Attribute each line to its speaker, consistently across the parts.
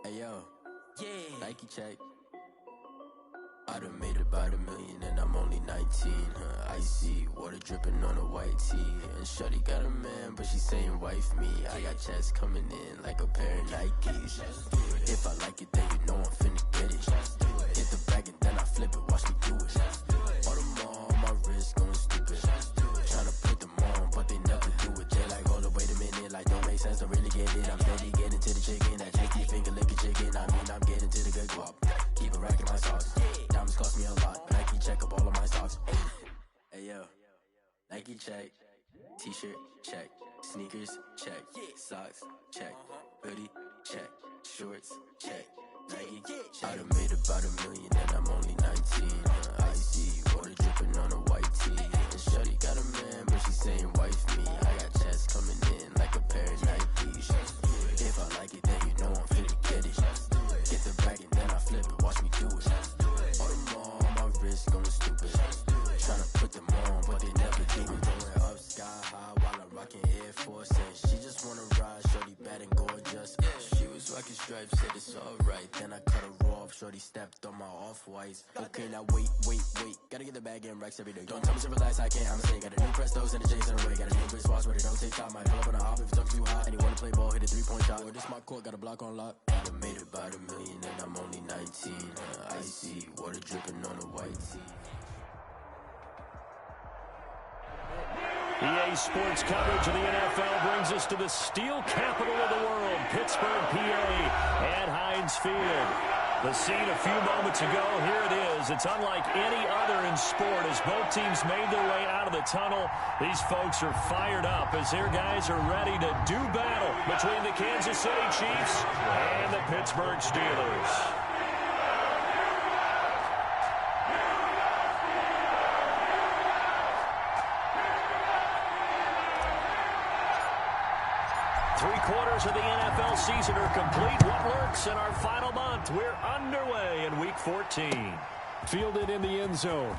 Speaker 1: Hey yo, yeah. Nike check. I done made about $1 million and I'm only 19. Icy water dripping on a white tee. And shorty got a man, but she saying wife me. I got checks coming in like a pair of Nikes. If I like it, then you know I'm finna get it. Hit the bag and then I flip it, watch me do it. All them on my wrist going stupid. Tryna put them on, but they never do it. They like, hold up, wait a minute, like don't make sense, don't really get it. I'm steady getting to the chicken, that tasty finger licking chicken. I mean, I'm getting to the good guap. Keep it racking my sauce. Diamonds cost me a lot. Nike check up all of my socks. Hey yo, Nike check. T-shirt check. Sneakers check. Socks check. Hoodie check. Shorts check. Nike check. I done made about $1 million and I'm only 19. Icy water dripping on a white tee. And shorty got a man, but she saying wife me. I got checks coming in like a pair of Nikes. If I like it, then you know I'm finna get it. Get the bag and then I flip it, watch me do it. All them on my wrist going stupid. Tryna put them on, but they never do it. Going up sky high while I'm rocking Air Force. And she just wanna ride, shorty bad and gorgeous. She was rocking stripes, said it's alright. Then I cut her off, shorty stepped on my off-whites. Okay, now wait. Gotta get the bag and racks every day. Don't tell me to relax, I can't, I'ma say. Got a new Prestos and a J's in the way. Got a new wristwatch, but it don't take time. Might pull up on a hop if it's talking too hot. And you wanna play ball, hit a 3-point shot. Well, this my court, got a block on lock. I done made about $1 million and I'm only 19. Icy water dripping on a white tee.
Speaker 2: EA Sports coverage of the NFL brings us to the steel capital of the world, Pittsburgh, PA, at Heinz Field. The scene a few moments ago, here it is. It's unlike any other in sport as both teams made their way out of the tunnel. These folks are fired up as their guys are ready to do battle between the Kansas City Chiefs and the Pittsburgh Steelers. Three-quarters of the NFL season are complete. What lurks in our final month? We're underway in Week 14.
Speaker 3: Fielded in the end zone.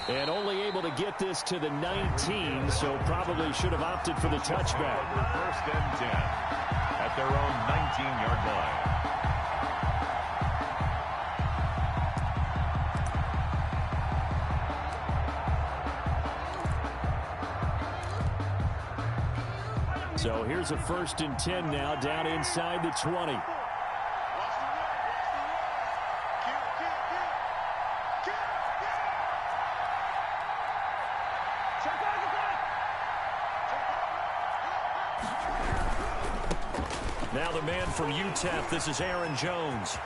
Speaker 3: And only able to get this to the 19, so probably should have opted for the touchback.
Speaker 4: First and 10 at their own 19-yard line.
Speaker 3: So here's a 1st and 10 now, down inside the 20.
Speaker 2: Now the man from UTEP, this is Aaron Jones.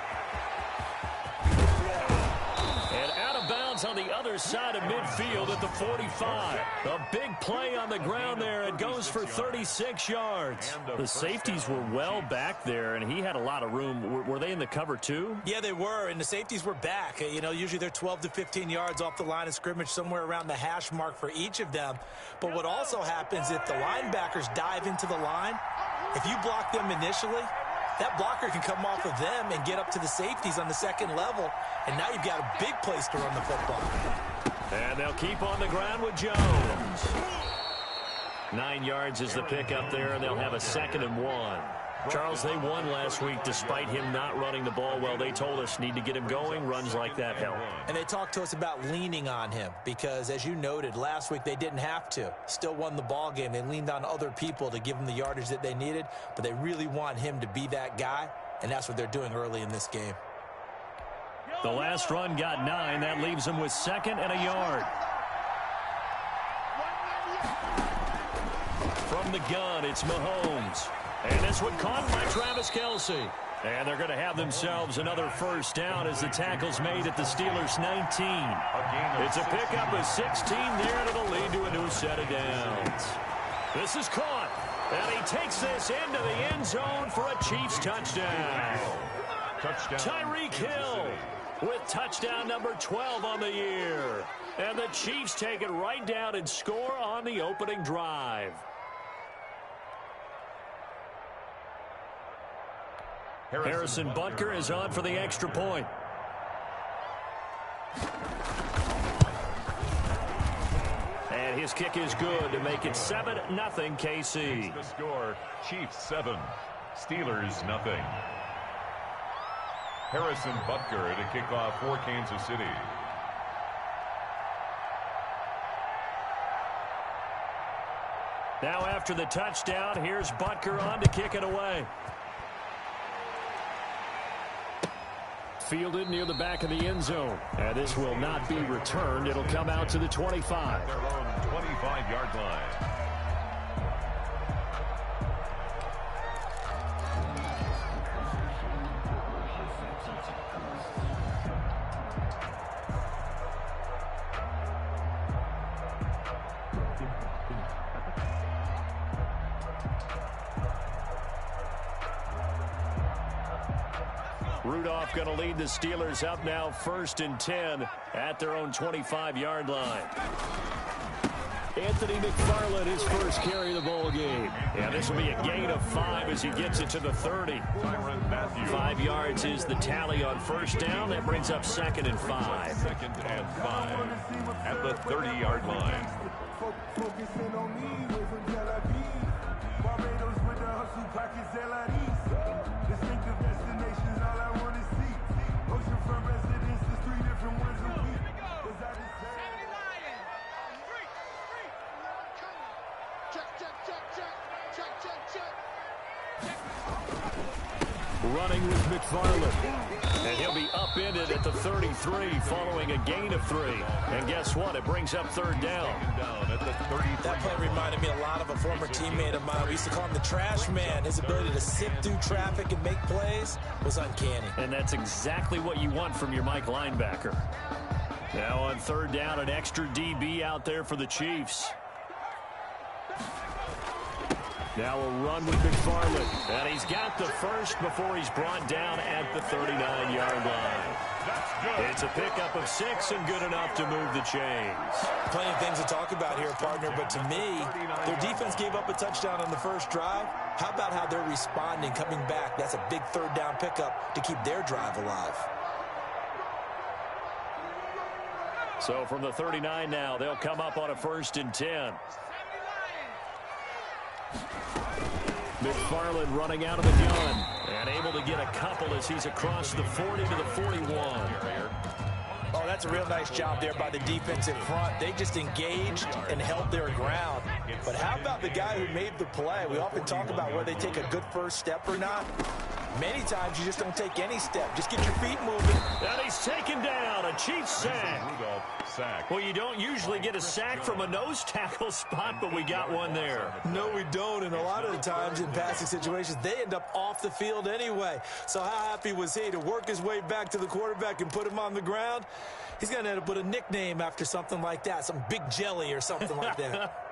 Speaker 2: And out of bounds on the other side of midfield at the 45. A big play on the ground there. It goes for 36 yards. The safeties were well back there, and he had a lot of room. Were they in the cover too?
Speaker 5: Yeah, they were, and the safeties were back. You know, usually they're 12 to 15 yards off the line of scrimmage, somewhere around the hash mark for each of them. But what also happens if the linebackers dive into the line, if you block them initially, that blocker can come off of them and get up to the safeties on the second level, and now you've got a big place to run the football.
Speaker 2: And they'll keep on the ground with Jones. 9 yards is the pickup there, and they'll have a 2nd and 1. Charles, they won last week despite him not running the ball well. They told us need to get him going. Runs like that help.
Speaker 5: And they talked to us about leaning on him because, as you noted, last week they didn't have to. Still won the ball game. They leaned on other people to give them the yardage that they needed, but they really want him to be that guy, and that's what they're doing early in this game.
Speaker 2: The last run got 9. That leaves them with 2nd and a yard. From the gun, it's Mahomes. And this one caught by Travis Kelce. And they're going to have themselves another first down as the tackle's made at the Steelers' 19. It's a pickup of 16 there, and it'll lead to a new set of downs. This is caught. And he takes this into the end zone for a Chiefs touchdown. Tyreek Hill with touchdown number 12 on the year. And the Chiefs take it right down and score on the opening drive. Harrison Butker is on for the extra point. And his kick is good to make it 7-0 KC.
Speaker 4: The score, Chiefs 7, Steelers, nothing. Harrison Butker to kick off for Kansas City.
Speaker 2: Now after the touchdown, here's Butker on to kick it away. Fielded near the back of the end zone. And this will not be returned. It'll come out to the 25.
Speaker 4: Their own 25-yard line.
Speaker 2: Rudolph going to lead the Steelers up now 1st and 10 at their own 25-yard line. Anthony McFarland, his first carry of the ball game. Yeah, this will be a gain of 5 as he gets it to the 30. 5 yards is the tally on first down. That brings up 2nd and 5.
Speaker 4: 2nd and 5 at the 30-yard line.
Speaker 6: Focusing on me, way from Tel Aviv. Barbados with the hustle pockets, distinctive destinations, all I want to see. Oceanfront residences, 3 different ones a week.
Speaker 2: Running with McFarland. And he'll be upended at the 33 following a gain of 3. And guess what? It brings up 3rd down.
Speaker 4: At the 33.
Speaker 5: That play reminded me a lot of a former teammate of mine. We used to call him the trash man. His ability to sift through traffic and make plays was uncanny.
Speaker 2: And that's exactly what you want from your Mike linebacker. Now on 3rd down, an extra DB out there for the Chiefs. Now a run with McFarland. And he's got the first before he's brought down at the 39-yard line. It's a pickup of 6 and good enough to move the chains.
Speaker 5: Plenty of things to talk about here, partner, but to me, their defense gave up a touchdown on the first drive. How about how they're responding, coming back? That's a big 3rd down pickup to keep their drive alive.
Speaker 2: So from the 39 now, they'll come up on a 1st and 10. McFarland running out of the gun and able to get a couple as he's across the 40 to the 41.
Speaker 5: Oh, that's a real nice job there by the defense in front. They just engaged and held their ground. But how about the guy who made the play? We often talk about whether they take a good first step or not. Many times you just don't take any step. Just get your feet moving.
Speaker 2: And he's taken down. A Chiefs sack. Well, you don't usually get a sack from a nose tackle spot, but we got one there.
Speaker 5: No, we don't. And a lot of the times in passing situations, they end up off the field anyway. So how happy was he to work his way back to the quarterback and put him on the ground? He's going to end up with a nickname after something like that, some Big Jelly or something like that.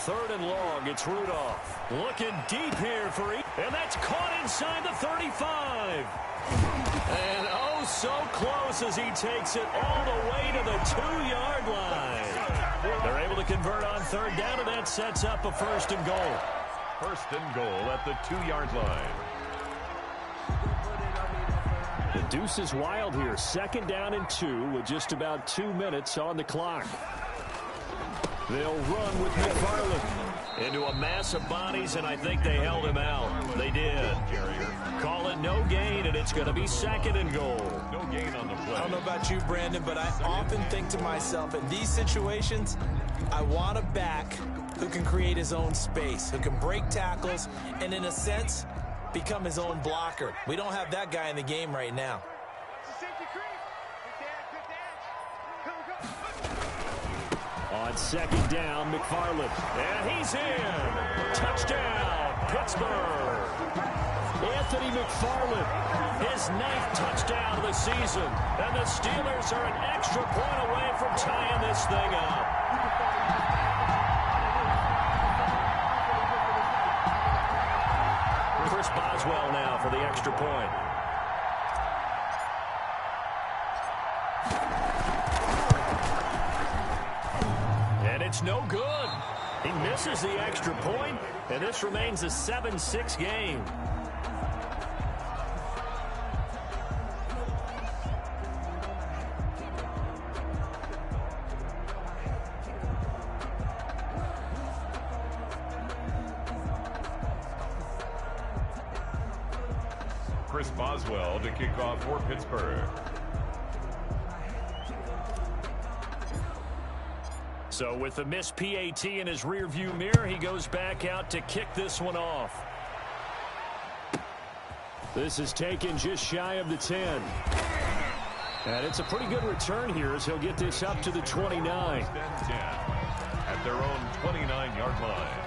Speaker 2: Third and long, it's Rudolph. Looking deep here for and that's caught inside the 35. And oh, so close as he takes it all the way to the 2-yard line. They're able to convert on 3rd down, and that sets up a 1st and goal.
Speaker 4: 1st and goal at the 2-yard line.
Speaker 3: The deuce is wild here. 2nd down and 2 with just about 2 minutes on the clock.
Speaker 2: They'll run with McFarland into a mass of bodies, and I think they held him out. They did. Call it no gain, and it's going to be 2nd and goal.
Speaker 4: No gain on the play.
Speaker 5: I don't know about you, Brandon, but I often think to myself, in these situations, I want a back who can create his own space, who can break tackles, and in a sense, become his own blocker. We don't have that guy in the game right now.
Speaker 3: On 2nd down, McFarland.
Speaker 2: And he's in. Touchdown, Pittsburgh.
Speaker 3: Anthony McFarland.
Speaker 2: His 9th touchdown of the season. And the Steelers are an extra point away from tying this thing up. Chris Boswell now for the extra point. And it's no good. He misses the extra point, and this remains a 7-6 game.
Speaker 4: Chris Boswell to kick off for Pittsburgh.
Speaker 2: So with the missed PAT in his rearview mirror, he goes back out to kick this one off. This is taken just shy of the 10. And it's a pretty good return here as he'll get this up to the 29.
Speaker 4: 10 at their own 29-yard line.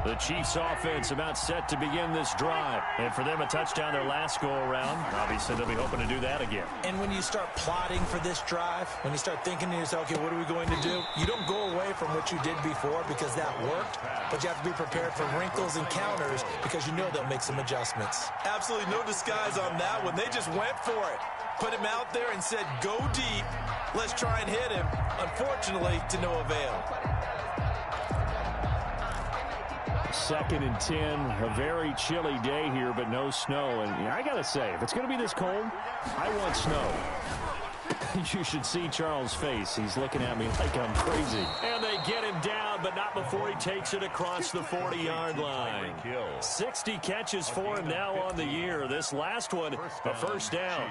Speaker 2: The Chiefs offense about set to begin this drive. And for them, a touchdown their last go-around. Obviously, they'll be hoping to do that again.
Speaker 5: And when you start plotting for this drive, when you start thinking to yourself, okay, what are we going to do? You don't go away from what you did before because that worked, but you have to be prepared for wrinkles and counters because you know they'll make some adjustments. Absolutely no disguise on that one. They just went for it. Put him out there and said, go deep. Let's try and hit him. Unfortunately, to no avail.
Speaker 3: 2nd and 10, a very chilly day here, but no snow. And I got to say, if it's going to be this cold, I want snow. You should see Charles' face. He's looking at me like I'm crazy.
Speaker 2: And they get him down, but not before he takes it across the 40-yard line. 60 catches for him now on the year. This last one, a first down.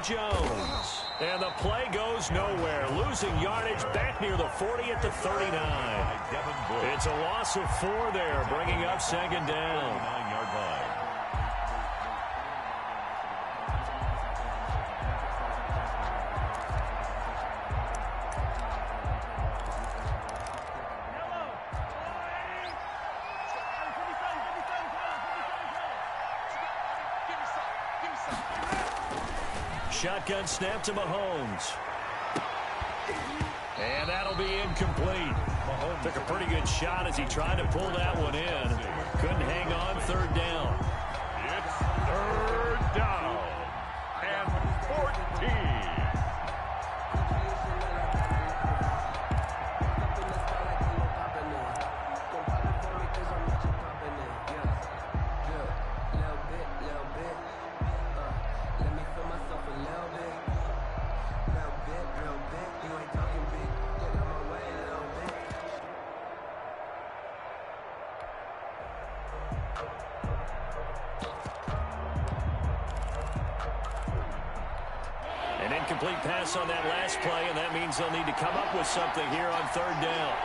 Speaker 2: Jones. And the play goes nowhere. Losing yardage back near the 40 at the 39. It's a loss of 4 there, bringing up 2nd down.
Speaker 4: 9-yard line.
Speaker 2: Shotgun snap to Mahomes. And that'll be incomplete. Mahomes took a pretty good shot as he tried to pull that one in. Couldn't hang on. 3rd down.
Speaker 4: It's 3rd down and 14.
Speaker 2: An incomplete pass on that last play, and that means they'll need to come up with something here on 3rd down.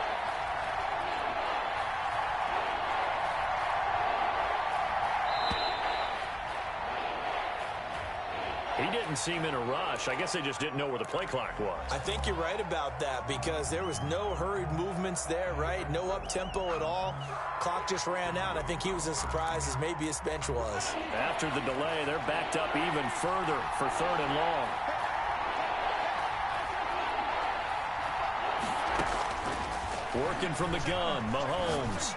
Speaker 2: He didn't seem in a rush. I guess they just didn't know where the play clock was.
Speaker 5: I think you're right about that because there was no hurried movements there, right? No up-tempo at all. Clock just ran out. I think he was as surprised as maybe his bench was.
Speaker 2: After the delay, they're backed up even further for 3rd and long. Working from the gun, Mahomes.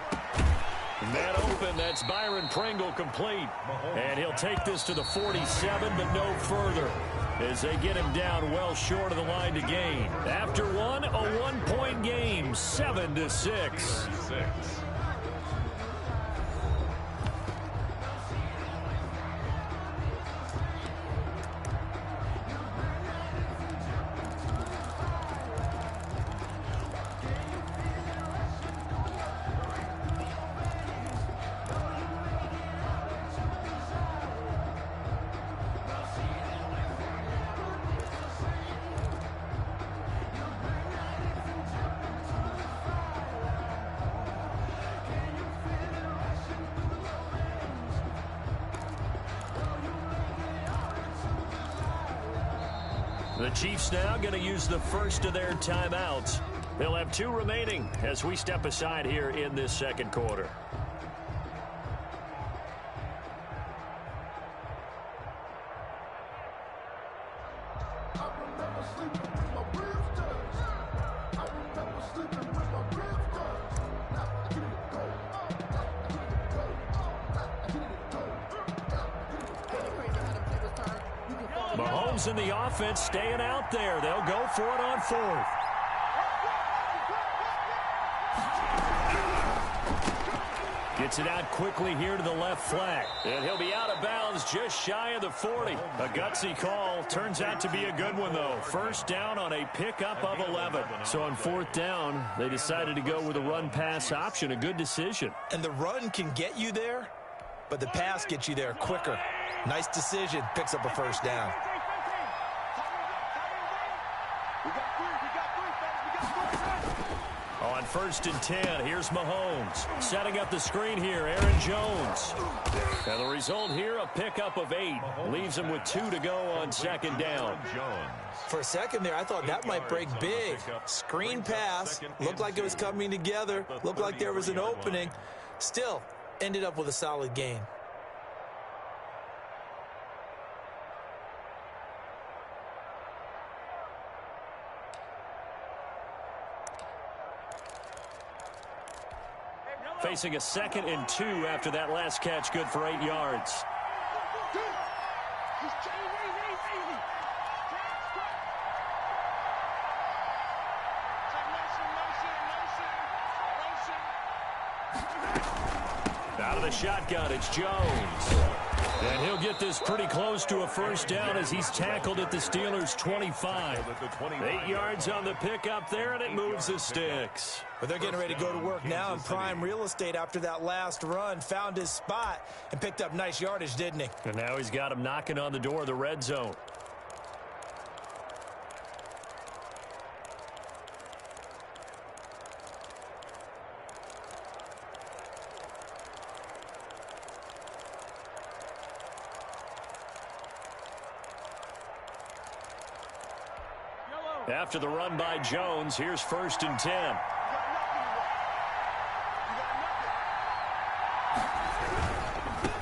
Speaker 2: That open, that's Byron Pringle complete. And he'll take this to the 47, but no further, as they get him down well short of the line to gain. After one, a 1-point game, 7-6. The Chiefs now going to use the first of their timeouts. They'll have 2 remaining as we step aside here in this second quarter. Mahomes in the offense staying out there. They'll go for it on 4th. Gets it out quickly here to the left flank. And he'll be out of bounds just shy of the 40. A gutsy call. Turns out to be a good one, though. First down on a pickup of 11. So on 4th down, they decided to go with a run-pass option. A good decision.
Speaker 5: And the run can get you there, but the pass gets you there quicker. Nice decision. Picks up a first down.
Speaker 2: On 1st and 10, here's Mahomes. Setting up the screen here, Aaron Jones. And the result here, a pickup of 8. Leaves him with 2 to go on 2nd down.
Speaker 5: For a second there, I thought that might break big. Screen pass. Looked like it was coming together. Looked like there was an opening. Still, ended up with a solid gain.
Speaker 2: Facing a 2nd and 2 after that last catch, good for 8 yards. Out of the shotgun, it's Jones. And he'll get this pretty close to a first down as he's tackled at the Steelers' 25. 8 yards on the pickup there, and it moves the sticks.
Speaker 5: But they're getting ready to go to work now in prime real estate after that last run. Found his spot and picked up nice yardage, didn't he?
Speaker 2: And now he's got him knocking on the door of the red zone. After the run by Jones, here's 1st and 10.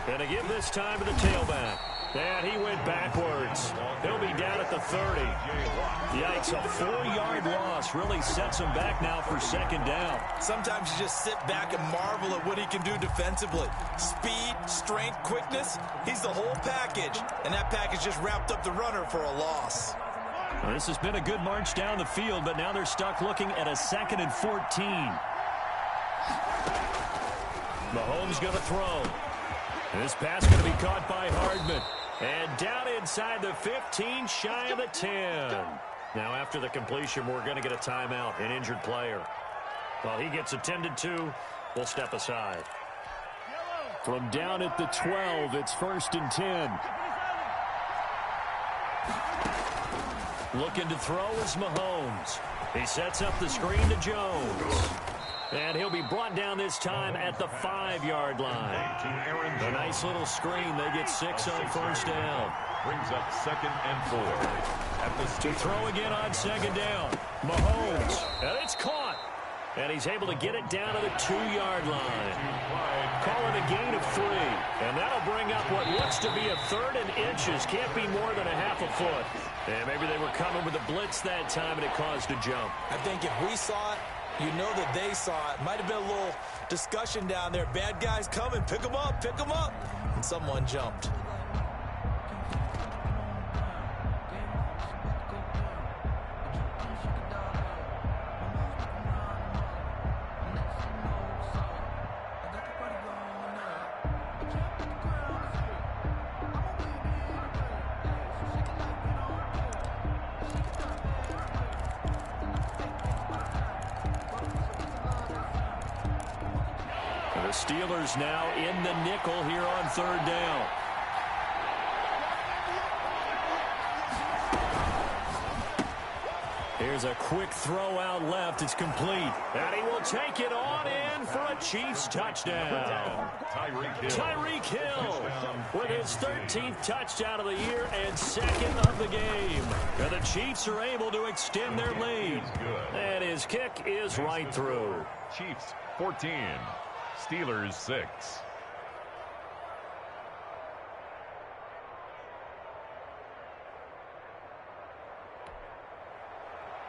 Speaker 2: And to give this time to the tailback. And he went backwards. He'll be down at the 30. Yikes, a 4-yard loss really sets him back now for 2nd down.
Speaker 5: Sometimes you just sit back and marvel at what he can do defensively. Speed, strength, quickness, he's the whole package. And that package just wrapped up the runner for a loss.
Speaker 2: Well, this has been a good march down the field, but now they're stuck looking at a 2nd and 14. Mahomes going to throw. This pass going to be caught by Hardman. And down inside the 15, shy of the 10. Now after the completion, we're going to get a timeout, an injured player. While he gets attended to, we'll step aside. From down at the 12, it's 1st and 10. Looking to throw is Mahomes. He sets up the screen to Jones. And he'll be brought down this time at the 5-yard line. A nice little screen. They get 6 on 1st down.
Speaker 4: Brings up 2nd and 4.
Speaker 2: To throw again on 2nd down. Mahomes. And it's caught. And he's able to get it down to the 2-yard line. Call it a gain of 3. And that'll bring up what looks to be a 3rd and inches. Can't be more than a half a foot. And maybe they were coming with a blitz that time and it caused a jump.
Speaker 5: I think if we saw it, you know that they saw it. Might have been a little discussion down there. Bad guys coming. Pick them up. Pick them up. And someone jumped.
Speaker 2: Steelers now in the nickel here on 3rd down. Here's a quick throw out left. It's complete. And he will take it on in for a Chiefs touchdown. Tyreek Hill with his 13th touchdown of the year and second of the game. And the Chiefs are able to extend their lead. And his kick is right through.
Speaker 4: Chiefs 14, Steelers 6.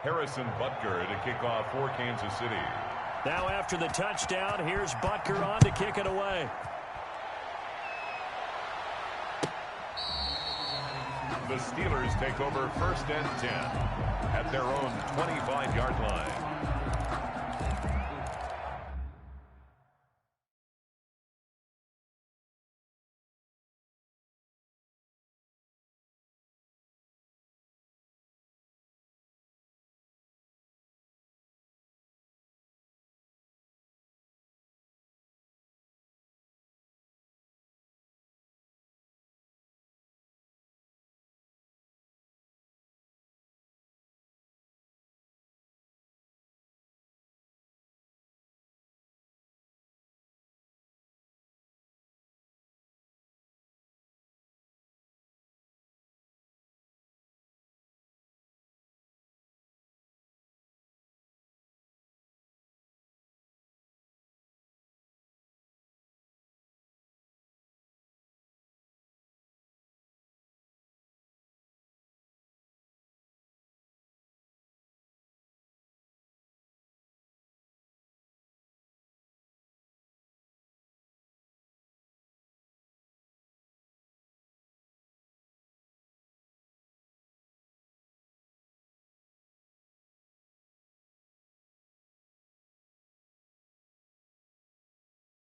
Speaker 4: Harrison Butker to kick off for Kansas City.
Speaker 2: Now after the touchdown, here's Butker on to kick it away.
Speaker 4: The Steelers take over 1st and 10 at their own 25-yard line.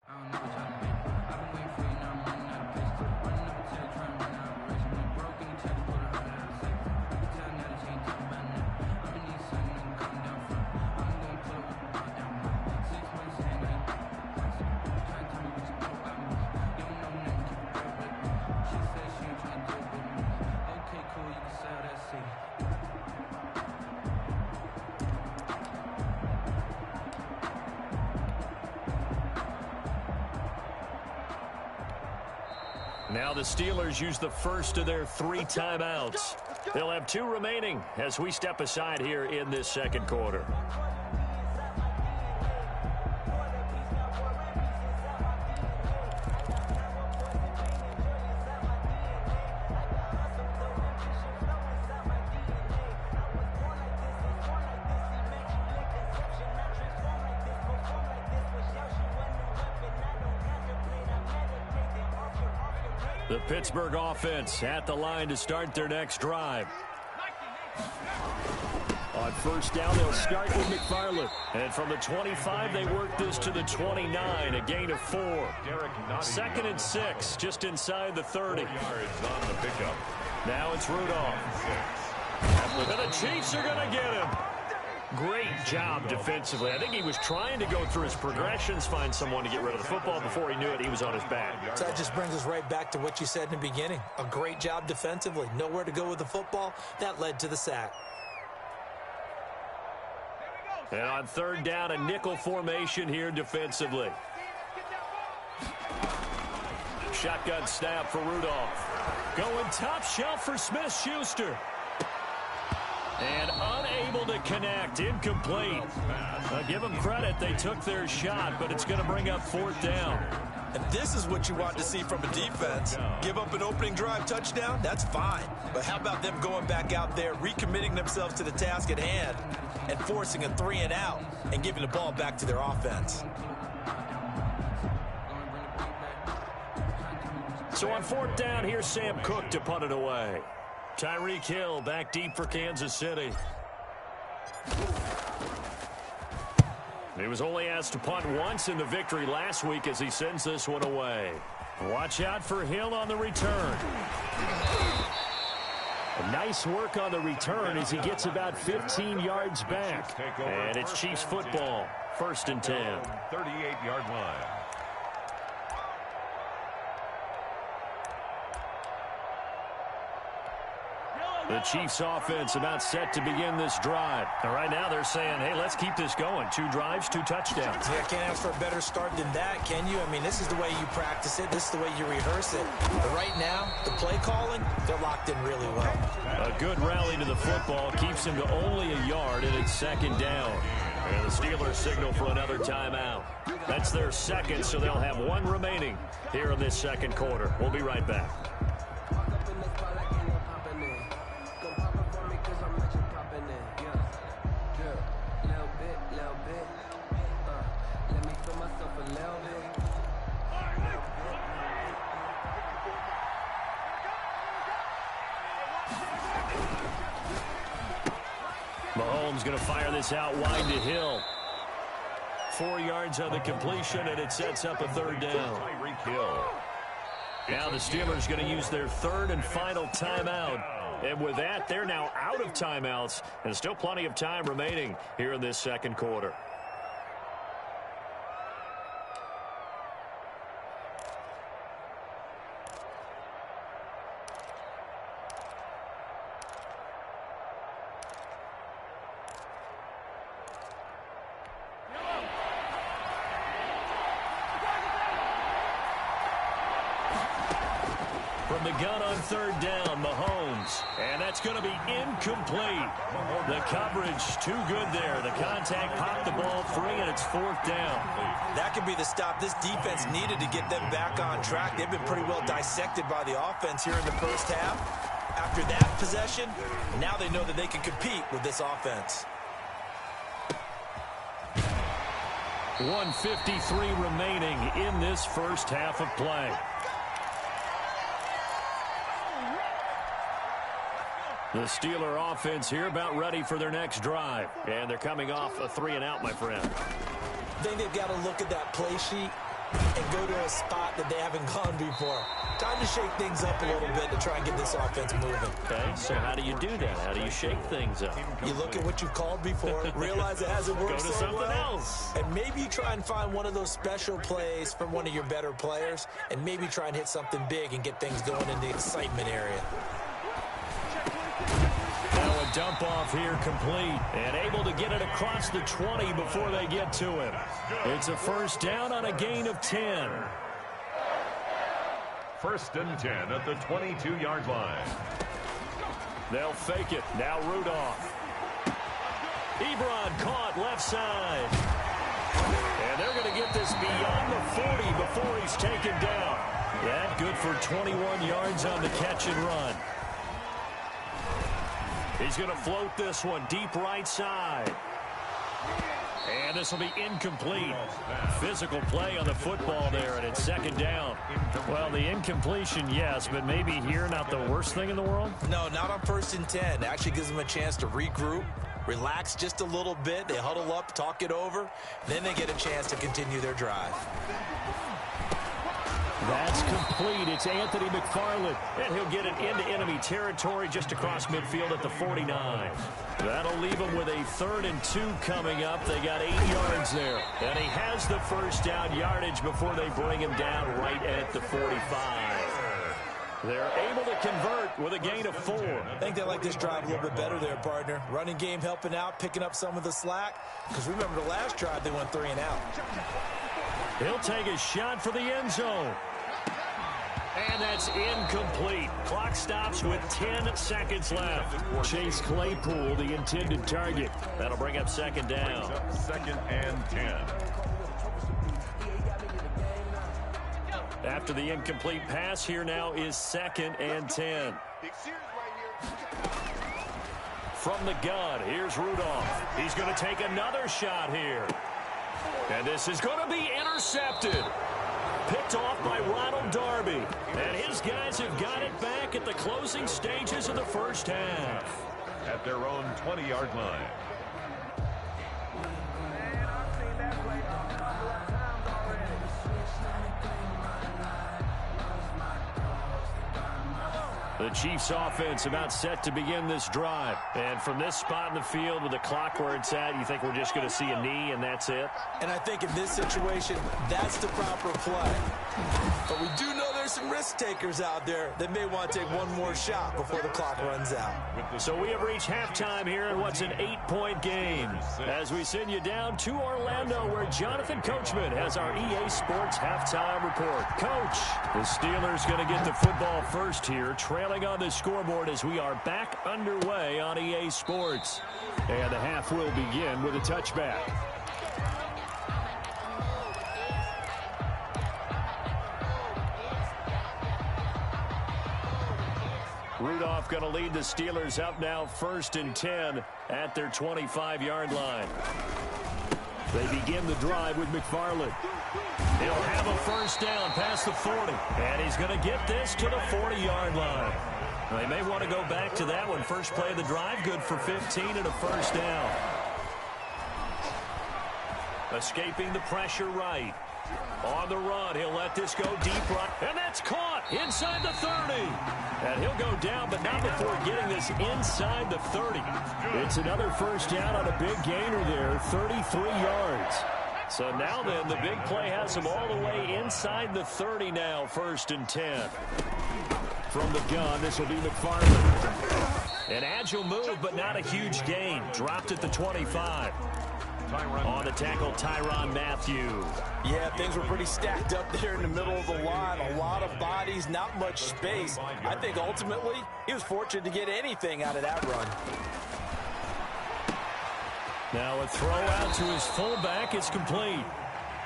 Speaker 7: I don't know what y'all been. I've been waiting for you now, I'm running out of pace. Running up a tail, trying to run out of race. When broke and you tried to pull it out of safe. You can tell now that you ain't talking about nothing. I'm in these sun, I'm coming down front. I'm gonna pull up with the ball down low. 6 months in, I ain't trying to tell me what you know about me. You don't know nothing, keep it real with me. She said she ain't trying to do it with me. Okay, cool, you can sell that city.
Speaker 2: Now the Steelers use the first of their 3 timeouts. They'll have 2 remaining as we step aside here in this second quarter. The Pittsburgh offense at the line to start their next drive. On first down, they'll start with McFarland. And from the 25, they work this to the 29, a gain of 4. 2nd and 6, just inside the 30.
Speaker 4: 4 yards on the pickup.
Speaker 2: Now it's Rudolph. And the Chiefs are going to get him. Great job defensively. I think he was trying to go through his progressions, find someone to get rid of the football. Before he knew it, he was on his back.
Speaker 5: So that just brings us right back to what you said in the beginning. A great job defensively. Nowhere to go with the football. That led to the sack.
Speaker 2: And on third down, a nickel formation here defensively. Shotgun snap for Rudolph. Going top shelf for Smith-Schuster. And unable to connect. Incomplete. I'll give them credit. They took their shot, but it's going to bring up 4th down.
Speaker 5: And this is what you want to see from a defense. Give up an opening drive touchdown, that's fine. But how about them going back out there, recommitting themselves to the task at hand, and forcing a 3 and out, and giving the ball back to their offense.
Speaker 2: So on 4th down, here's Sam Cook to punt it away. Tyreek Hill back deep for Kansas City. He was only asked to punt once in the victory last week as he sends this one away. Watch out for Hill on the return. Nice work on the return as he gets about 15 yards back. And it's Chiefs football. 1st and 10.
Speaker 4: 38-yard line.
Speaker 2: The Chiefs offense about set to begin this drive. And right now they're saying, hey, let's keep this going. 2 drives, 2 touchdowns.
Speaker 5: Yeah, can't ask for a better start than that, can you? I mean, this is the way you practice it. This is the way you rehearse it. But right now, the play calling, they're locked in really well.
Speaker 2: A good rally to the football keeps him to only a yard, and it's 2nd down. And the Steelers signal for another timeout. That's their 2nd, so they'll have 1 remaining here in this 2nd quarter. We'll be right back. Mahomes going to fire this out wide to Hill. 4 yards on the completion, and it sets up a 3rd down. Now the Steelers going to use their 3rd and final timeout. And with that, they're now out of timeouts, and still plenty of time remaining here in this 2nd quarter. From the gun on 3rd down, Mahomes. And that's going to be incomplete. The coverage too good there. The contact popped the ball free, and it's 4th down.
Speaker 5: That could be the stop this defense needed to get them back on track. They've been pretty well dissected by the offense here in the first half. After that possession, now they know that they can compete with this offense.
Speaker 2: 1:53 remaining in this first half of play. The Steeler offense here about ready for their next drive. And they're coming off a 3-and-out, my friend.
Speaker 5: I think they've got to look at that play sheet and go to a spot that they haven't gone before. Time to shake things up a little bit to try and get this offense moving.
Speaker 2: Okay, so how do you do that? How do you shake things up?
Speaker 5: You look at what you've called before, realize it hasn't worked
Speaker 2: Go to
Speaker 5: so
Speaker 2: something
Speaker 5: well,
Speaker 2: else.
Speaker 5: and maybe you try and find one of those special plays from one of your better players, and maybe try and hit something big and get things going in the excitement area.
Speaker 2: Now a dump off here complete and able to get it across the 20 before they get to him. It's a 1st down on a gain of 10.
Speaker 4: 1st and 10 at the 22-yard line.
Speaker 2: They'll fake it. Now Rudolph. Ebron caught left side. And they're going to get this beyond the 40 before he's taken down. That good for 21 yards on the catch and run. He's going to float this one deep right side. And this will be incomplete. Physical play on the football there, and it's 2nd down. Well, the incompletion, yes, but maybe here not the worst thing in the world?
Speaker 5: No, not on 1st and 10. It actually gives them a chance to regroup, relax just a little bit. They huddle up, talk it over. Then they get a chance to continue their drive.
Speaker 2: That's complete. It's Anthony McFarland, and he'll get it into enemy territory just across midfield at the 49. That'll leave him with a 3rd and 2 coming up. They got 8 yards there, and he has the 1st down yardage before they bring him down right at the 45. They're able to convert with a gain of 4.
Speaker 5: I think they like this drive a little bit better there, partner. Running game helping out, picking up some of the slack. Because remember the last drive, they went 3-and-out.
Speaker 2: He'll take a shot for the end zone. And that's incomplete. Clock stops with 10 seconds left. Chase Claypool, the intended target. That'll bring up 2nd down.
Speaker 4: 2nd and 10.
Speaker 2: After the incomplete pass, here now is 2nd and 10. From the gun, here's Rudolph. He's going to take another shot here. And this is going to be intercepted. Picked off by Ronald Darby. And his guys have got it back at the closing stages of the first half.
Speaker 4: At their own 20-yard line.
Speaker 2: The Chiefs offense about set to begin this drive. And from this spot in the field with the clock where it's at, you think we're just going to see a knee and that's it?
Speaker 5: And I think in this situation, that's the proper play. But we do know they're there's some risk takers out there that may want to take one more shot before the clock runs out.
Speaker 2: So we have reached halftime here in what's an 8-point game as we send you down to Orlando where Jonathan Coachman has our EA Sports halftime report. Coach, the Steelers going to get the football first here, trailing on the scoreboard as we are back underway on EA Sports.
Speaker 3: And the half will begin with a touchback.
Speaker 2: Rudolph going to lead the Steelers up now 1st and 10 at their 25-yard line.
Speaker 3: They begin the drive with McFarland.
Speaker 2: He'll have a first down past the 40. And he's going to get this to the 40-yard line. Now, they may want to go back to that one. First play of the drive, good for 15 and a first down. Escaping the pressure right. On the run, he'll let this go deep right. And that's caught inside the 30. And he'll go down, but not before getting this inside the 30. It's another first down on a big gainer there, 33 yards. So now then, the big play has him all the way inside the 30 now, 1st and 10.
Speaker 3: From the gun, this will be McFarland.
Speaker 2: An agile move, but not a huge gain. Dropped at the 25. On the tackle, Tyrann Mathieu.
Speaker 5: Yeah, things were pretty stacked up there in the middle of the line. A lot of bodies, not much space. I think ultimately he was fortunate to get anything out of that run.
Speaker 2: Now a throw out to his fullback is complete.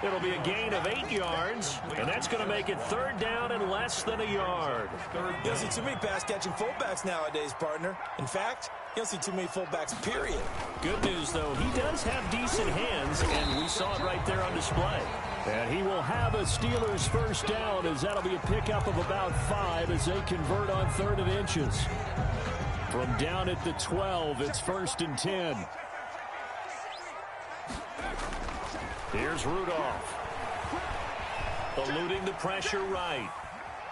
Speaker 2: It'll be a gain of 8 yards, and that's going to make it 3rd down and less than a yard.
Speaker 5: You don't see too many pass-catching fullbacks nowadays, partner. In fact, you don't see too many fullbacks, period.
Speaker 2: Good news, though, he does have decent hands, and we saw it right there on display.
Speaker 3: And he will have a Steelers first down as that'll be a pickup of about 5 as they convert on 3rd and inches. From down at the 12, it's 1st and 10.
Speaker 2: Here's Rudolph. Eluding the pressure right.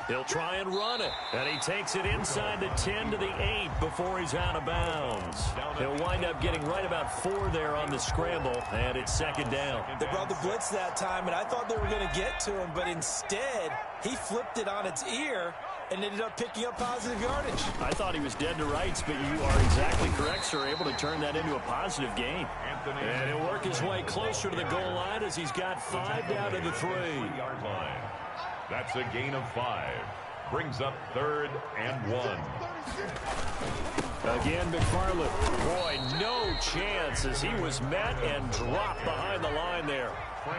Speaker 2: He'll try and run it. And he takes it inside the 10 to the 8 before he's out of bounds. He'll wind up getting right about 4 there on the scramble, and it's 2nd down.
Speaker 5: They brought the blitz that time, and I thought they were going to get to him, but instead, he flipped it on its ear and ended up picking up positive yardage.
Speaker 2: I thought he was dead to rights, but you are exactly correct, sir. Able to turn that into a positive gain. And he'll work his way closer to the goal line as he's got 5 down to the 3-yard
Speaker 4: line. That's a gain of 5. Brings up 3rd and 1.
Speaker 3: Again, McFarland.
Speaker 2: Boy, no chance as he was met and dropped behind the line there.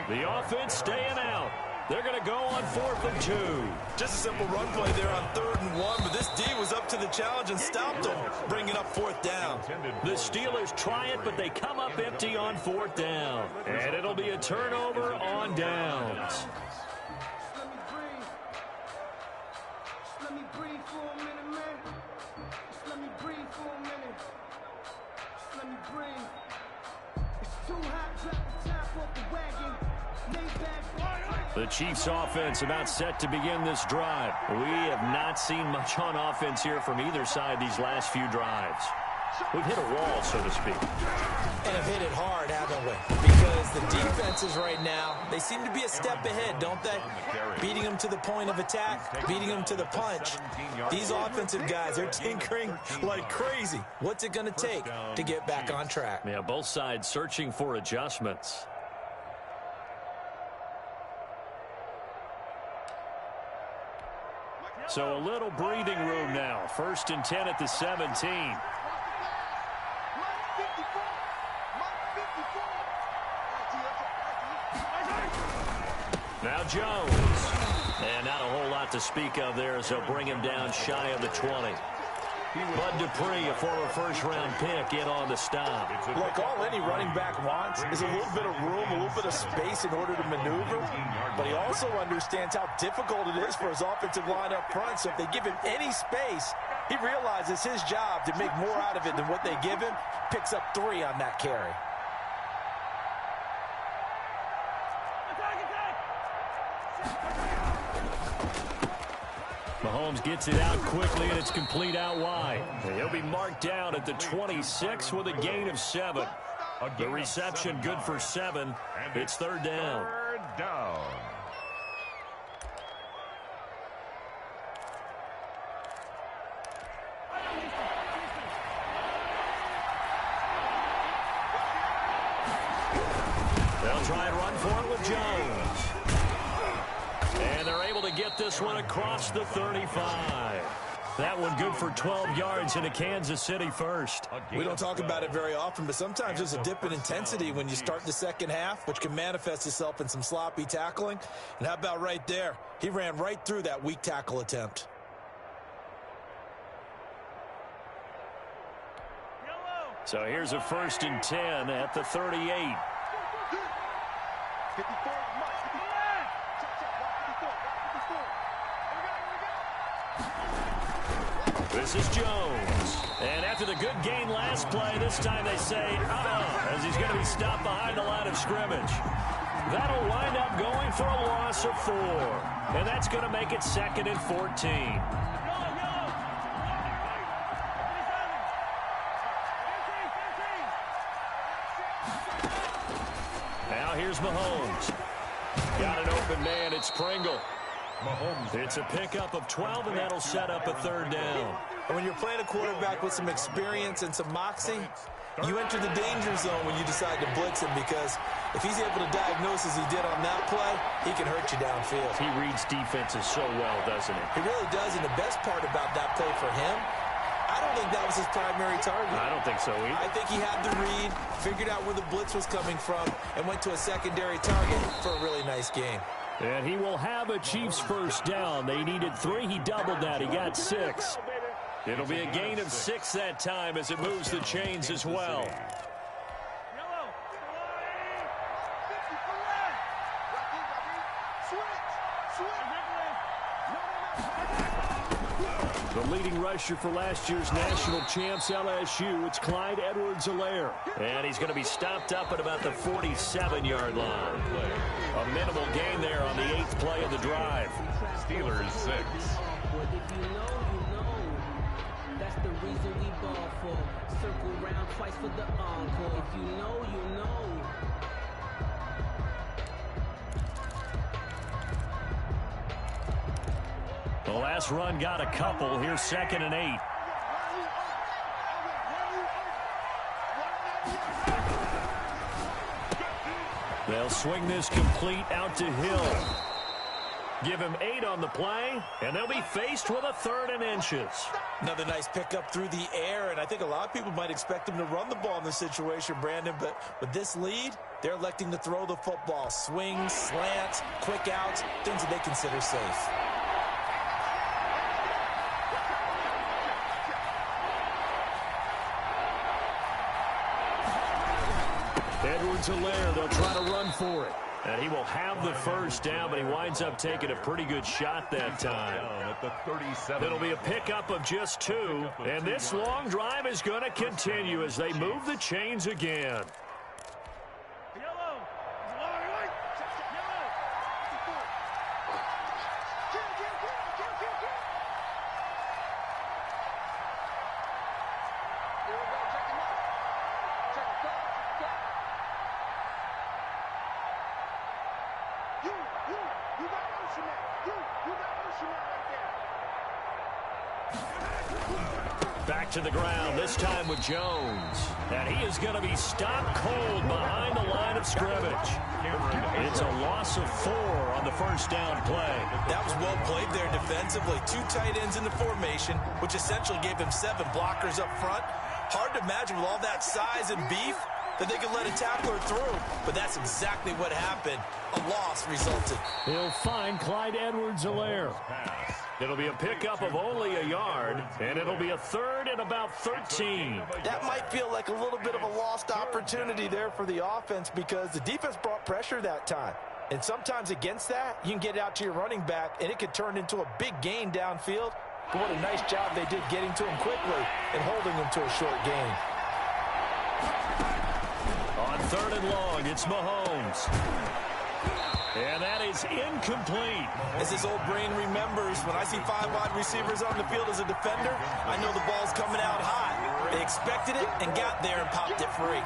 Speaker 2: The offense staying out. They're going to go on 4th and 2.
Speaker 5: Just a simple run play there on 3rd and 1, but this D was up to the challenge and stopped him, bringing up 4th down.
Speaker 2: The Steelers try it, but they come up empty on 4th down. And it'll be a turnover on downs.
Speaker 6: Let me breathe for a minute, man. Just let me breathe for a minute. Just let me breathe. It's too hot, drop the top off the wagon.
Speaker 2: The Chiefs offense about set to begin this drive. We have not seen much on offense here from either side these last few drives. We've hit a wall, so to speak.
Speaker 5: And have hit it hard, haven't we? Because the defenses right now, they seem to be a step ahead, don't they? Beating them to the point of attack, beating them to the punch. These offensive guys, they're tinkering like crazy. What's it going to take to get back on track?
Speaker 2: Yeah, both sides searching for adjustments. So a little breathing room now. 1st and 10 at the 17. Now Jones. And not a whole lot to speak of there as they'll bring him down shy of the 20. Bud Dupree, a former first-round pick, in on the stop.
Speaker 5: Like all any running back wants is a little bit of room, a little bit of space in order to maneuver. But he also understands how difficult it is for his offensive line up front. So if they give him any space, he realizes his job to make more out of it than what they give him. Picks up 3 on that carry.
Speaker 2: Mahomes gets it out quickly, and it's complete out wide. And he'll be marked down at the 26 with a gain of 7. The reception good for 7. It's 3rd down.
Speaker 4: 3rd down.
Speaker 2: They'll try and run for it with Jones. And they're able to get this one across the 35. That one good for 12 yards into Kansas City first.
Speaker 5: We don't talk about it very often, but sometimes there's a dip in intensity when you start the second half, which can manifest itself in some sloppy tackling. And how about right there? He ran right through that weak tackle attempt.
Speaker 2: So here's a 1st and 10 at the 38. This is Jones. And after the good gain last play, this time they say, as he's going to be stopped behind the line of scrimmage. That'll wind up going for a loss of 4. And that's going to make it 2nd and 14. Now here's Mahomes. Got an open man. It's Pringle. It's a pickup of 12, and that'll set up a 3rd down.
Speaker 5: And when you're playing a quarterback with some experience and some moxie, you enter the danger zone when you decide to blitz him, because if he's able to diagnose as he did on that play, he can hurt you downfield.
Speaker 2: He reads defenses so well, doesn't he?
Speaker 5: He really does, and the best part about that play for him, I don't think that was his primary target.
Speaker 2: I don't think so either.
Speaker 5: I think he had the read, figured out where the blitz was coming from, and went to a secondary target for a really nice game.
Speaker 2: And he will have a Chiefs 1st down. They needed 3. He doubled that. He got 6. It'll be a gain of 6 that time as it moves the chains as well. The leading rusher for last year's national champs, LSU, it's Clyde Edwards-Helaire. And he's going to be stopped up at about the 47-yard line. A minimal gain there on the 8th play of the drive.
Speaker 4: Steelers 6.
Speaker 7: If you know, you know. That's the reason we ball for. Circle round twice for the encore. If you know, you know.
Speaker 2: The last run got a couple. Here's 2nd and 8. They'll swing this complete out to Hill. Give him 8 on the play, and they'll be faced with a 3rd and inches.
Speaker 5: Another nice pickup through the air, and I think a lot of people might expect him to run the ball in this situation, Brandon, but with this lead, they're electing to throw the football. Swings, slants, quick outs, things that they consider safe.
Speaker 2: Edwards-Helaire, they'll try to run for it. And he will have the 1st down, but he winds up taking a pretty good shot that time.
Speaker 4: At the 37.
Speaker 2: It'll be a pickup of just 2, and this long drive is going to continue as they move the chains again. Back to the ground, this time with Jones. And he is going to be stopped cold behind the line of scrimmage. It's a loss of 4 on the 1st down play.
Speaker 5: That was well played there defensively. 2 tight ends in the formation, which essentially gave him 7 blockers up front. Hard to imagine with all that size and beef that they could let a tackler through, but that's exactly what happened. A loss resulted.
Speaker 2: He'll find Clyde Edwards-Helaire. It'll be a pickup of only a yard, and it'll be a 3rd and about 13.
Speaker 5: That might feel like a little bit of a lost opportunity there for the offense because the defense brought pressure that time. And sometimes against that, you can get out to your running back, and it could turn into a big gain downfield. But what a nice job they did getting to him quickly and holding him to a short gain.
Speaker 2: On 3rd and long, it's Mahomes. And that is incomplete.
Speaker 5: As his old brain remembers, when I see 5 wide receivers on the field as a defender, I know the ball's coming out hot. They expected it and got there and popped it free.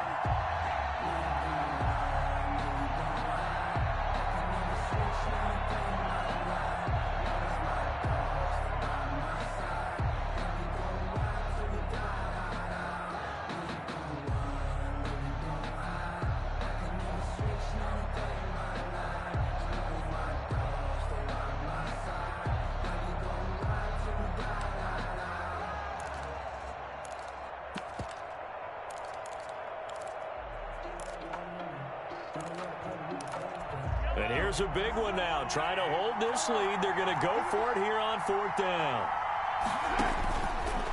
Speaker 2: And here's a big one now. Trying to hold this lead. They're going to go for it here on 4th down.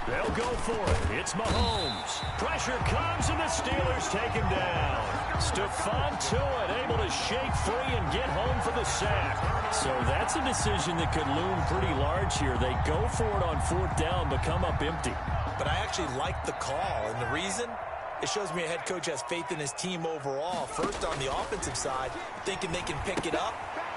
Speaker 2: They'll go for it. It's Mahomes. Pressure comes, and the Steelers take him down. Stephon Tuitt able to shake free and get home for the sack. So that's a decision that could loom pretty large here. They go for it on 4th down, but come up empty.
Speaker 5: But I actually like the call, and the reason? It shows me a head coach has faith in his team overall. First, on the offensive side, thinking they can pick it up,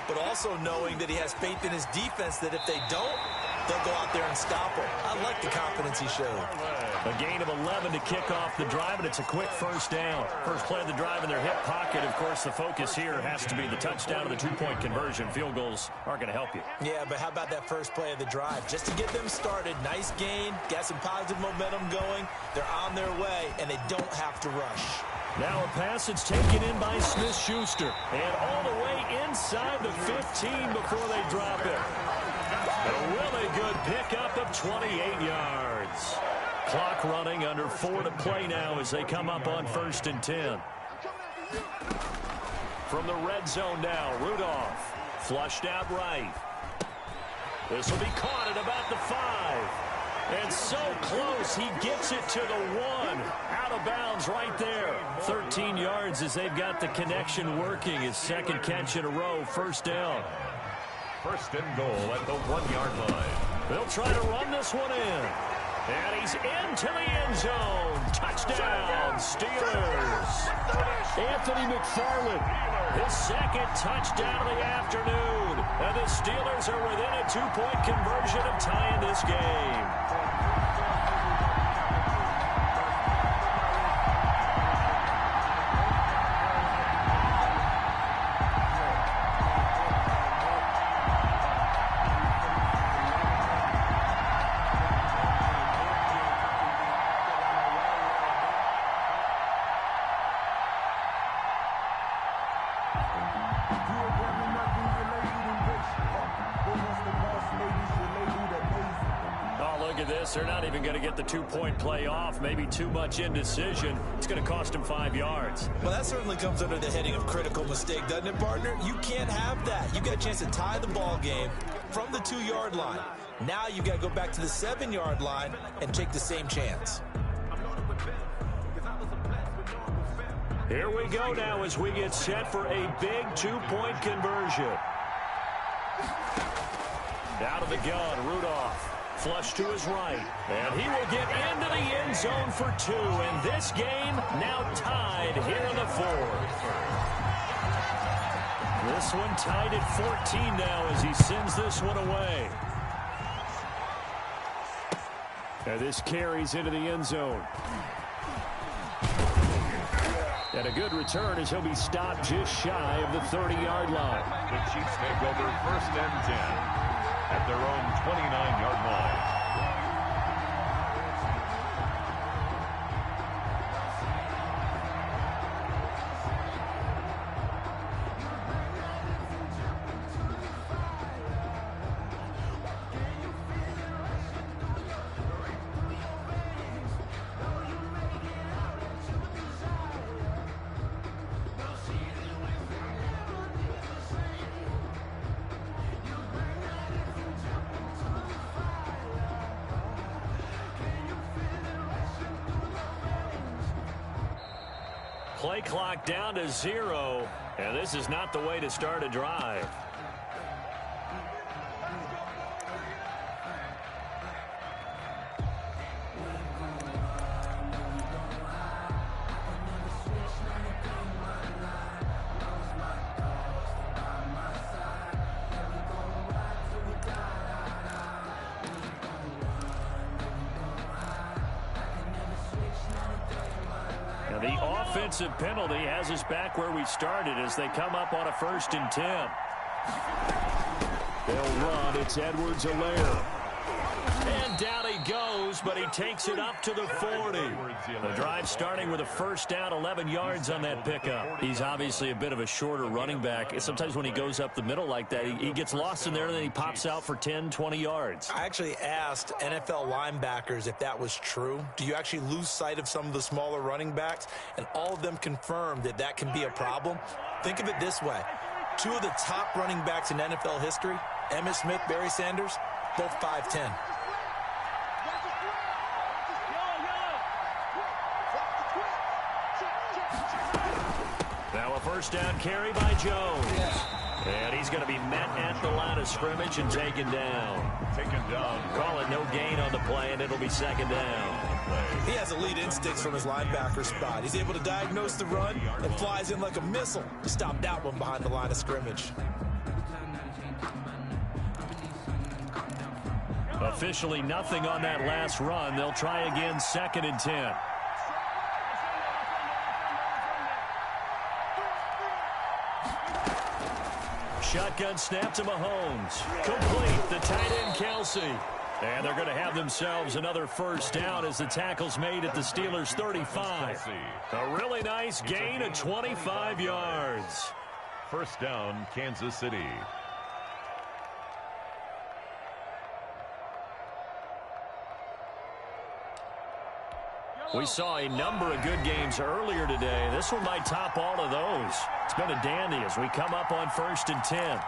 Speaker 5: but also knowing that he has faith in his defense that if they don't, they'll go out there and stop him. I like the confidence he showed.
Speaker 2: A gain of 11 to kick off the drive, and it's a quick 1st down. First play of the drive in their hip pocket. Of course, the focus here has to be the touchdown or the 2-point conversion. Field goals aren't going to help you.
Speaker 5: Yeah, but how about that first play of the drive? Just to get them started, nice gain, got some positive momentum going. They're on their way, and they don't have to rush.
Speaker 2: Now a pass that's taken in by Smith-Schuster. And all the way inside the 15 before they drop it. A really good pickup of 28 yards. Clock running, under 4 to play now as they come up on 1st and 10. From the red zone now, Rudolph. Flushed out right. This will be caught at about the 5. And so close, he gets it to the 1. Out of bounds right there. 13 yards as they've got the connection working. His second catch in a row, 1st down.
Speaker 4: 1st and goal at the 1-yard line.
Speaker 2: They'll try to run this one in. And he's into the end zone. Touchdown, Steelers. Anthony McFarland, his second touchdown of the afternoon. And the Steelers are within a 2-point conversion of tying this game. They're not even going to get the 2-point play off. Maybe too much indecision. It's going to cost him 5 yards.
Speaker 5: Well, that certainly comes under the heading of critical mistake, doesn't it, partner? You can't have that. You get a chance to tie the ball game from the 2-yard line. Now you got to go back to the 7-yard line and take the same chance.
Speaker 2: Here we go now as we get set for a big 2-point conversion. Out of the gun, Rudolph. Flush to his right, and he will get into the end zone for 2, and this game now tied here in the 4th. This one tied at 14 now as he sends this one away. And this carries into the end zone. And a good return as he'll be stopped just shy of the 30-yard line.
Speaker 4: The Chiefs take over 1st and 10. At their own 29-yard line.
Speaker 2: Play clock down to 0, and this is not the way to start a drive. The offensive penalty has us back where we started as they come up on a 1st and 10. They'll run. It's Edwards-Helaire. And down he goes, but he takes it up to the 40. The drive starting with a 1st down, 11 yards on that pickup. He's obviously a bit of a shorter running back. Sometimes when he goes up the middle like that, he gets lost in there, and then he pops out for 10, 20 yards.
Speaker 5: I actually asked NFL linebackers if that was true. Do you actually lose sight of some of the smaller running backs? And all of them confirmed that that can be a problem. Think of it this way. Two of the top running backs in NFL history, Emmitt Smith, Barry Sanders, both 5'10".
Speaker 2: Now a first down carry by Jones. And he's going to be met at the line of scrimmage and taken down. Call it no gain on the play, and it'll be second down.
Speaker 5: He has elite instincts from his linebacker spot. He's able to diagnose the run and flies in like a missile to stop that one behind the line of scrimmage.
Speaker 2: Officially nothing on that last run. They'll try again, 2nd and 10. Shotgun snap to Mahomes. Complete. The tight end, Kelce. And they're going to have themselves another first down as the tackle's made at the Steelers' 35. A really nice gain of 25 yards.
Speaker 4: First down, Kansas City.
Speaker 2: We saw a number of good games earlier today. This one might top all of those. It's been a dandy as we come up on 1st and 10.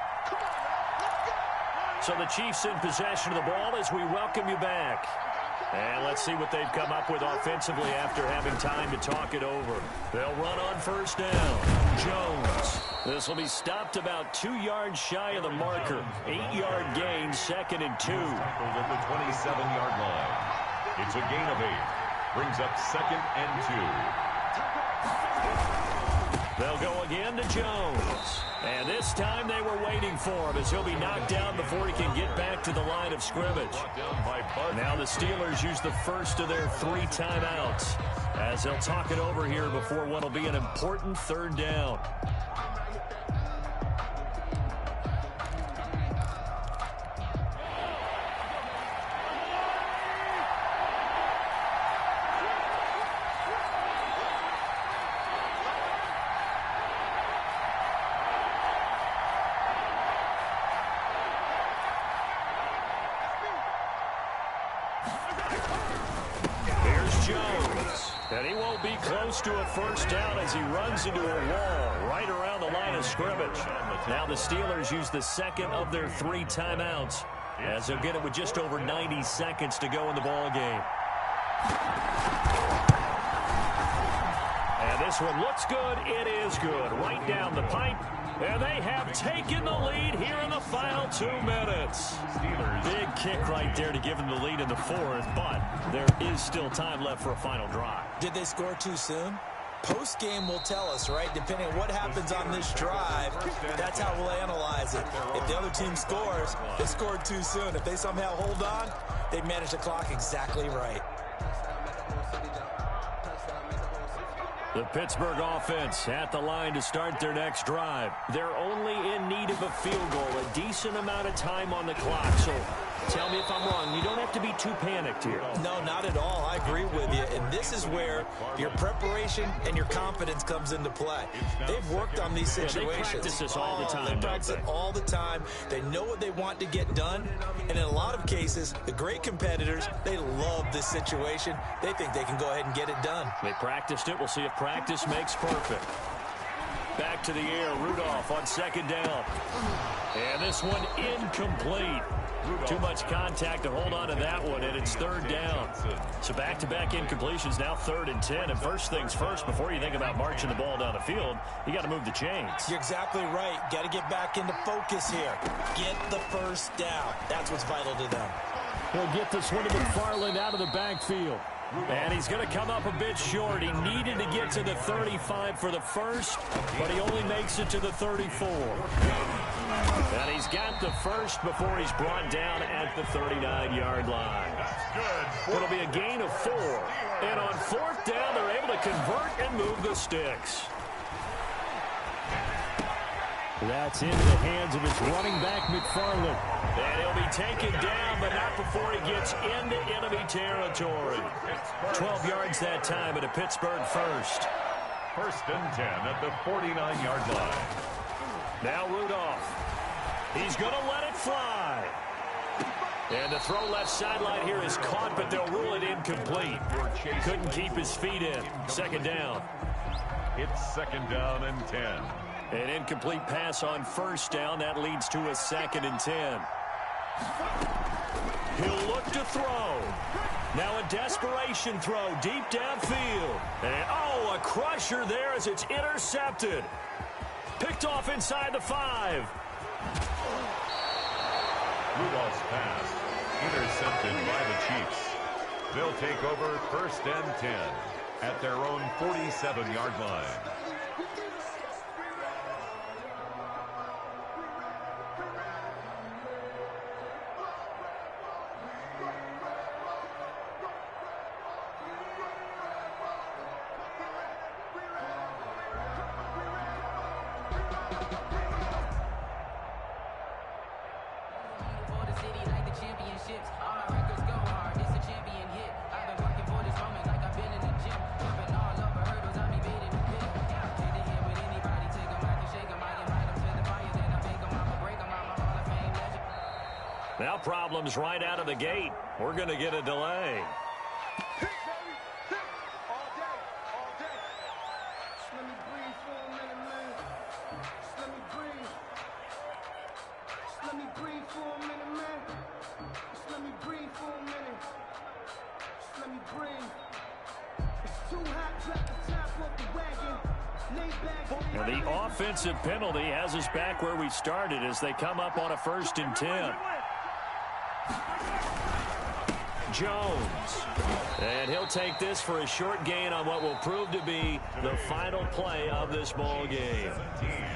Speaker 2: So the Chiefs in possession of the ball as we welcome you back. And let's see what they've come up with offensively after having time to talk it over. They'll run on first down. Jones. This will be stopped about 2 yards shy of the marker. 8-yard gain, 2nd and 2.
Speaker 4: Tackled at the 27-yard line. It's a gain of 8. Brings up 2nd and 2.
Speaker 2: They'll go again to Jones. And this time they were waiting for him as he'll be knocked down before he can get back to the line of scrimmage. Now the Steelers use the first of their 3 timeouts as they'll talk it over here before what will be an important 3rd down. To a first down as he runs into a wall right around the line of scrimmage. Now the Steelers use the 2nd of their 3 timeouts as they'll get it with just over 90 seconds to go in the ball game. And this one looks good. It is good. Right down the pipe. And they have taken the lead here in the final 2 minutes. Steelers. Big kick right there to give them the lead in the 4th, but there is still time left for a final drive.
Speaker 5: Did they score too soon? Post-game will tell us, right? Depending on what happens on this drive, that's how we'll analyze it. If the other team scores, they scored too soon. If they somehow hold on, they manage the clock exactly right.
Speaker 2: The Pittsburgh offense at the line to start their next drive. They're only in need of a field goal, a decent amount of time on the clock. So tell me if I'm wrong. You don't have to be too panicked here.
Speaker 5: No, not at all. I agree with you. And this is where your preparation and your confidence comes into play. They've worked on these situations.
Speaker 2: They practice this all the time.
Speaker 5: They practice it all the time. They know what they want to get done. And in a lot of cases, the great competitors, they love this situation. They think they can go ahead and get it done.
Speaker 2: They practiced it. We'll see if practice makes perfect. Back to the air. Rudolph on 2nd down. And this one incomplete. Too much contact to hold on to that one, and it's 3rd down. So back-to-back incompletions, now 3rd and 10. And first things first, before you think about marching the ball down the field, you got to move the chains.
Speaker 5: You're exactly right. Got to get back into focus here. Get the first down. That's what's vital to them.
Speaker 2: He'll get this one to McFarland out of the backfield. And he's going to come up a bit short. He needed to get to the 35 for the first, but he only makes it to the 34. And he's got the first before he's brought down at the 39-yard line. It'll be a gain of 4. And on 4th down, they're able to convert and move the sticks. That's into the hands of his running back, McFarland. And he'll be taken down, but not before he gets into enemy territory. 12 yards that time at a Pittsburgh first.
Speaker 4: 1st and 10 at the 49-yard line.
Speaker 2: Now Rudolph. He's going to let it fly. And the throw left sideline here is caught, but they'll rule it incomplete. Couldn't keep his feet in. 2nd down.
Speaker 4: It's 2nd down and 10.
Speaker 2: An incomplete pass on first down. That leads to a 2nd and 10. He'll look to throw. Now a desperation throw deep downfield. And, a crusher there as it's intercepted. Picked off inside the 5.
Speaker 4: Rudolph's pass intercepted by the Chiefs. They'll take over 1st and 10 at their own 47-yard line.
Speaker 2: Now problems right out of the gate. We're going to get a delay. And the offensive penalty has us back where we started as they come up on a 1st and 10. Jones. And he'll take this for a short gain on what will prove to be the final play of this ball game.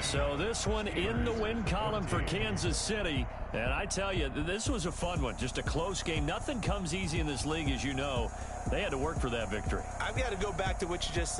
Speaker 2: So this one in the win column for Kansas City. And I tell you, this was a fun one. Just a close game. Nothing comes easy in this league, as you know. They had to work for that victory.
Speaker 5: I've got to go back to what you just said.